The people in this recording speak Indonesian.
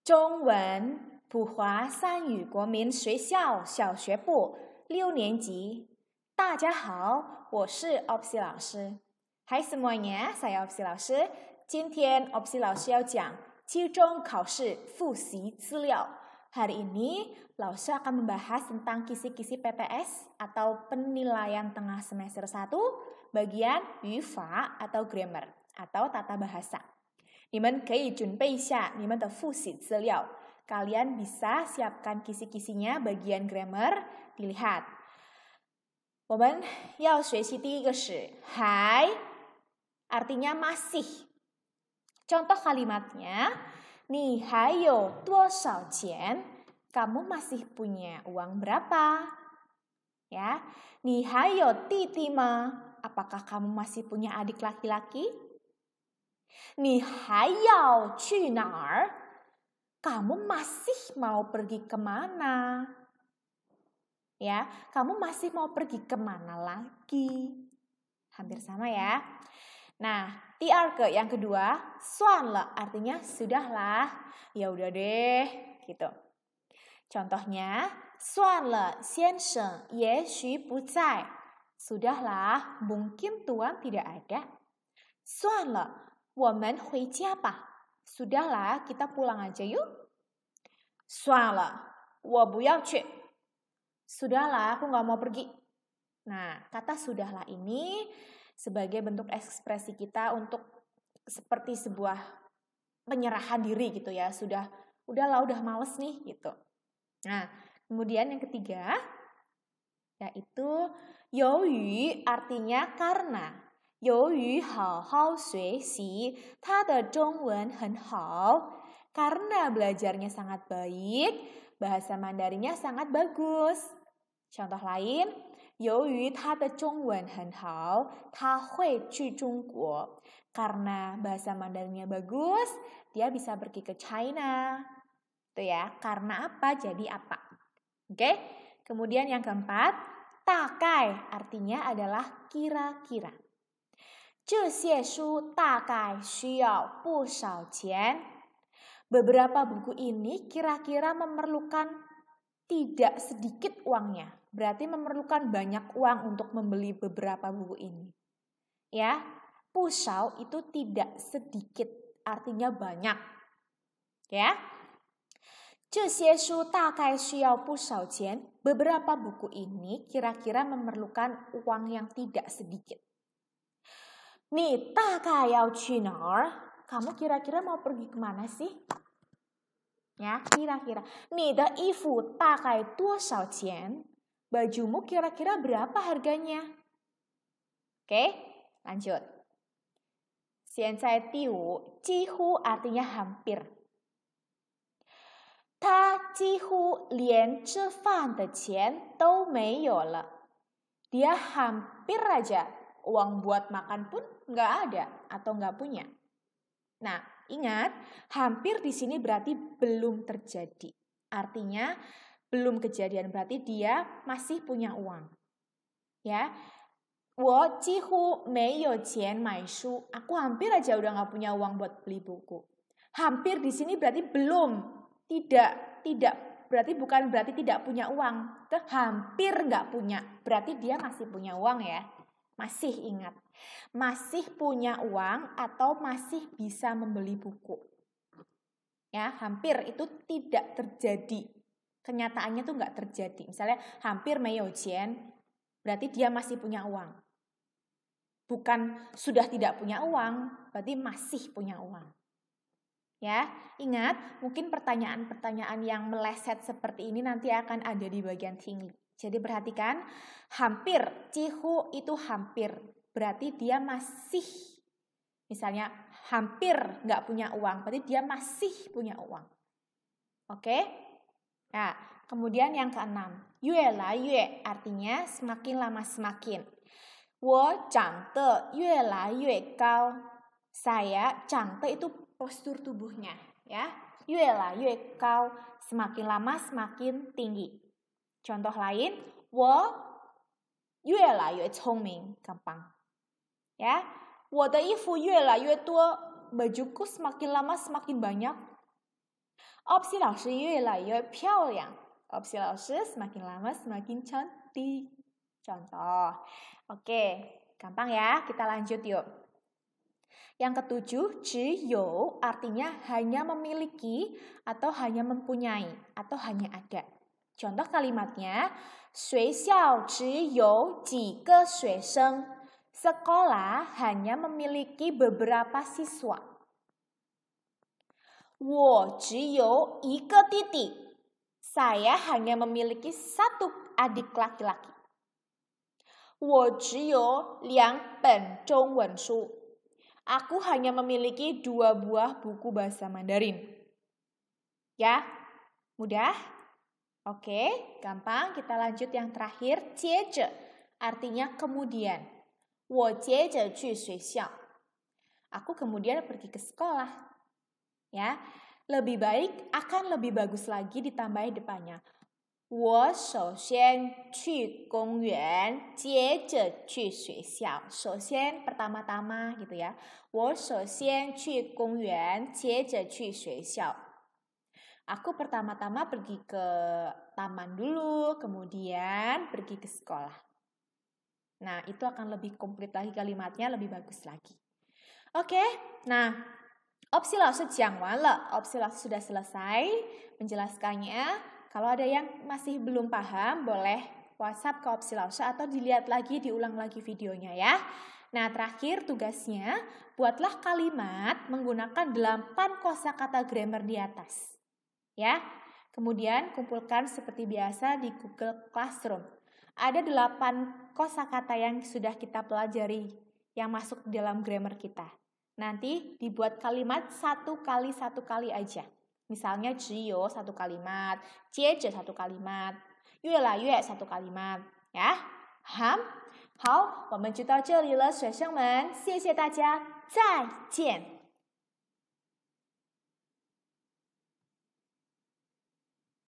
中文普华三语国民学校小学部6年级。大家好，我是 Opsi 老师。Hai semuanya, saya Opsi 老师。今天 Opsi 老师要讲期中考试复习资料。Hari ini, 老师 akan membahas tentang kisi-kisi PTS atau penilaian tengah semester 1 bagian 语法 atau grammar atau tata bahasa. 你们可以准备一下你们的复习资料。Kalian bisa siapkan kisi-kisinya bagian grammar, dilihat. 我们要学习第一个是还 artinya masih. Contoh kalimatnya, 你还有多少钱? Kamu masih punya uang berapa? Ya, 你还有弟弟吗? Apakah kamu masih punya adik laki-laki? 你还要去哪儿? Kamu masih mau pergi kemana? Ya, kamu masih mau pergi kemana lagi? Hampir sama ya. Nah, yang kedua, 算了 artinya sudahlah, ya udah deh, gitu. Contohnya, 算了先生也许不在. Sudahlah, mungkin tuan tidak ada. 算了我们回家吧. Sudahlah, kita pulang aja yuk. 算了我不要去. Sudahlah, aku nggak mau pergi. Nah, kata sudahlah ini sebagai bentuk ekspresi kita untuk seperti sebuah penyerahan diri gitu ya. Udahlah, udah males nih gitu. Nah, kemudian yang ketiga yaitu 由于 artinya karena. 由于好好学习，他的中文很好. Karena belajarnya sangat baik, bahasa Mandarinnya sangat bagus. Contoh lain, 由于他的中文很好，他会去中国. Karena bahasa Mandarinnya bagus, dia bisa pergi ke China. Itu ya, karena apa jadi apa. Oke? Kemudian yang keempat, 大概 artinya adalah kira-kira. 这些书大概需要不少钱. Beberapa buku ini kira-kira memerlukan tidak sedikit uangnya. Berarti memerlukan banyak uang untuk membeli beberapa buku ini. Ya, 不少 itu tidak sedikit, artinya banyak. Ya. 这些书大概需要不少钱. Beberapa buku ini kira-kira memerlukan uang yang tidak sedikit. 你大概要去哪儿? Kamu kira-kira mau pergi kemana sih? Ya, kira-kira. 你的衣服大概多少钱? Bajumu kira-kira berapa harganya? Oke, lanjut. 现在第五, 几乎 artinya hampir. 他几乎连吃饭的钱都没有了. Dia hampir aja uang buat makan pun nggak ada atau nggak punya. Nah, ingat, hampir di sini berarti belum terjadi. Artinya belum kejadian, berarti dia masih punya uang. Ya, 我几乎没有钱买书. Aku hampir aja udah nggak punya uang buat beli buku. Hampir di sini berarti belum, tidak berarti bukan berarti tidak punya uang. Hampir nggak punya, berarti dia masih punya uang ya. Masih ingat, masih punya uang atau masih bisa membeli buku. Ya, hampir itu tidak terjadi. Kenyataannya tuh nggak terjadi. Misalnya hampir 没有钱, berarti dia masih punya uang. Bukan sudah tidak punya uang, berarti masih punya uang. Ya, ingat, mungkin pertanyaan-pertanyaan yang meleset seperti ini nanti akan ada di bagian tinggi. Jadi perhatikan, hampir, 几乎 itu hampir. Berarti dia masih, misalnya hampir nggak punya uang, berarti dia masih punya uang. Oke? Nah, kemudian yang keenam, 越来越 artinya semakin lama semakin. 我长得越来越高. Saya 长得 itu postur tubuhnya, ya. 越来越高, semakin lama semakin tinggi. Contoh lain, 我越来越聪明, gampang. Ya, 我的衣服越来越多, bajuku semakin lama semakin banyak. Opsi 老师越来越漂亮。Opsi 老师 semakin lama semakin cantik. Contoh. Oke, gampang ya. Kita lanjut yuk. Yang ketujuh, 只有 artinya hanya memiliki atau hanya mempunyai atau hanya ada. Contoh kalimatnya, 学校只有几个学生. Sekolah hanya memiliki beberapa siswa. 我只有一个弟弟. Saya hanya memiliki satu adik laki-laki. 我只有2本中文书. Aku hanya memiliki 2 buah buku bahasa Mandarin. Ya, mudah? Oke, gampang. Kita lanjut yang terakhir, 接着 artinya kemudian. 我接着去学校. Aku kemudian pergi ke sekolah. Ya, lebih baik akan lebih bagus lagi ditambahi depannya. 我首先去公园，接着去学校。首先 pertama-tama gitu ya. 我首先去公园，接着去学校。Aku pertama-tama pergi ke taman dulu, kemudian pergi ke sekolah. Nah, itu akan lebih komplit lagi kalimatnya, lebih bagus lagi. Oke, nah, opsi 老师讲完了. Opsi 老师sudah selesai menjelaskannya. Kalau ada yang masih belum paham, boleh WhatsApp ke Opsi 老师 atau dilihat lagi, diulang lagi videonya ya. Nah, terakhir tugasnya, buatlah kalimat menggunakan 8 kosakata grammar di atas. Ya. Kemudian kumpulkan seperti biasa di Google Classroom. Ada 8 kosakata yang sudah kita pelajari yang masuk dalam grammar kita. Nanti dibuat kalimat 1 kali aja. Misalnya 只有 1 kalimat, 接着 1 kalimat, 越来越 1 kalimat, ya. Paham? 好，我们就到这里了，学生们，谢谢大家，再见。